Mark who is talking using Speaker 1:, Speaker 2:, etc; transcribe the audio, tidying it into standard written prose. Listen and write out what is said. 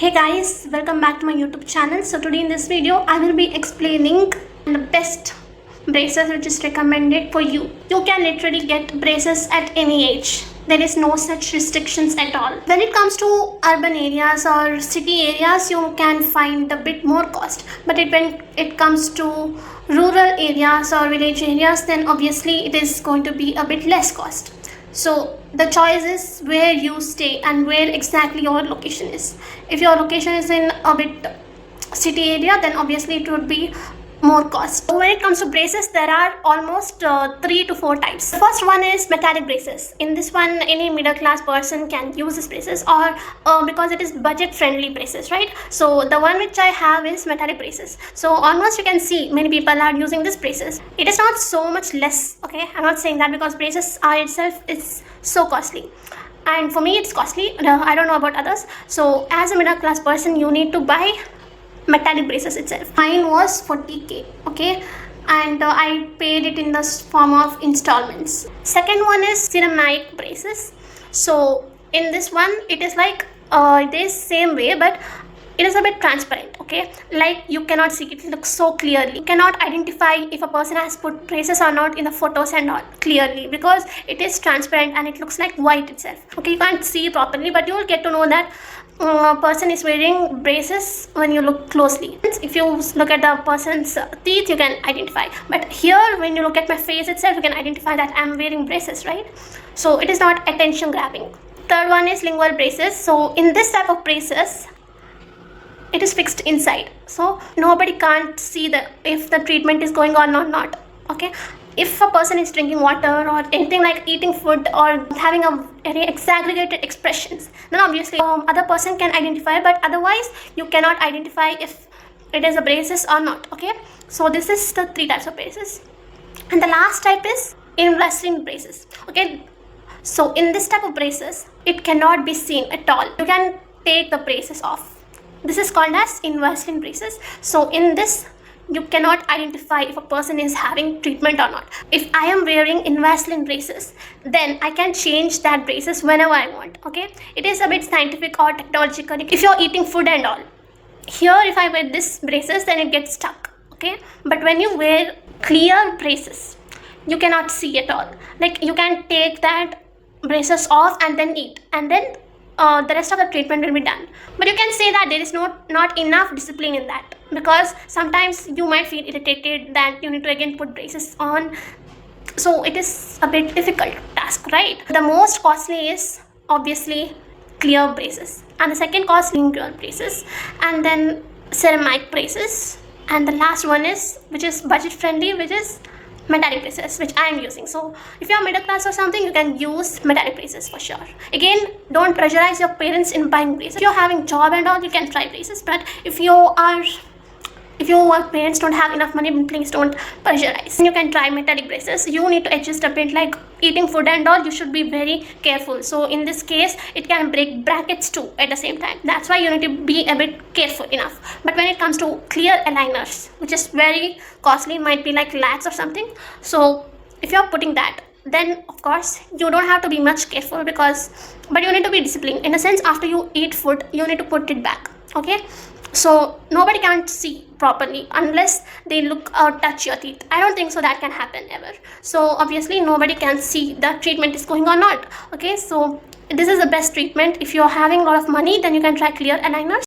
Speaker 1: Hey guys, welcome back to my YouTube channel. So today in this video I will be explaining the best braces which is recommended for you. You can literally get braces at any age. There is no such restrictions at all. When it comes to urban areas or city areas, you can find a bit more cost. But when it comes to rural areas or village areas, then obviously it is going to be a bit less cost. So the choice is where you stay and where exactly your location is. If your location is in a bit city area, then obviously it would be more cost. When it comes to braces, there are almost 3 to 4 types. The first one is metallic braces. In this one, any middle class person can use this braces, or because it is budget friendly braces, right? So the one which I have is metallic braces. So almost you can see many people are using this braces. It is not so much less, okay? I'm not saying that, because braces are itself is so costly. And for me it's costly. I don't know about others. So as a middle class person, you need to buy metallic braces itself. Mine was 40k, okay, and I paid it in the form of installments. Second one is ceramic braces. So in this one, it is like this same way, but it is a bit transparent, okay? Like you cannot see it, looks so clearly. You cannot identify if a person has put braces or not in the photos and not clearly, because it is transparent and it looks like white itself, okay? You can't see properly, but you will get to know that a person is wearing braces when you look closely. If you look at the person's teeth, you can identify, but here when you look at my face itself, you can identify that I'm wearing braces, right? So it is not attention grabbing. Third one is lingual braces. So in this type of braces, it is fixed inside, so nobody can't see if the treatment is going on or not, okay? If a person is drinking water or anything like eating food or having a very exaggerated expressions, then obviously other person can identify, but otherwise you cannot identify if it is a braces or not, okay? So this is the 3 types of braces. And the last type is investment braces, okay? So in this type of braces, it cannot be seen at all. You can take the braces off. This is called as investment braces. So in this, you cannot identify if a person is having treatment or not. If I am wearing investment braces, then I can change that braces whenever I want, okay? It is a bit scientific or technological. If you're eating food and all, here if I wear this braces, then it gets stuck, okay? But when you wear clear braces, you cannot see at all. Like you can take that braces off and then eat, and then the rest of the treatment will be done. But you can say that there is not enough discipline in that, because sometimes you might feel irritated that you need to again put braces on. So it is a bit difficult task, right? The most costly is obviously clear braces, and the second cost lingual braces, and then ceramic braces, and the last one is, which is budget friendly, which is metallic braces, which I am using. So if you are middle class or something, you can use metallic braces for sure. Again, don't pressurize your parents in buying braces. If you're having job and all, you can try braces, but if your parents don't have enough money, please don't pressurize. You can try metallic braces. You need to adjust a bit, like eating food and all, you should be very careful. So in this case, it can break brackets too at the same time. That's why you need to be a bit careful enough. But when it comes to clear aligners, which is very costly, might be like lakhs or something, so if you're putting that, then of course you don't have to be much careful, but you need to be disciplined in a sense. After you eat food, you need to put it back, okay? So nobody can see properly unless they look or touch your teeth. I don't think so that can happen ever. So obviously nobody can see the treatment is going or not, okay? So this is the best treatment. If you're having a lot of money, then you can try clear aligners.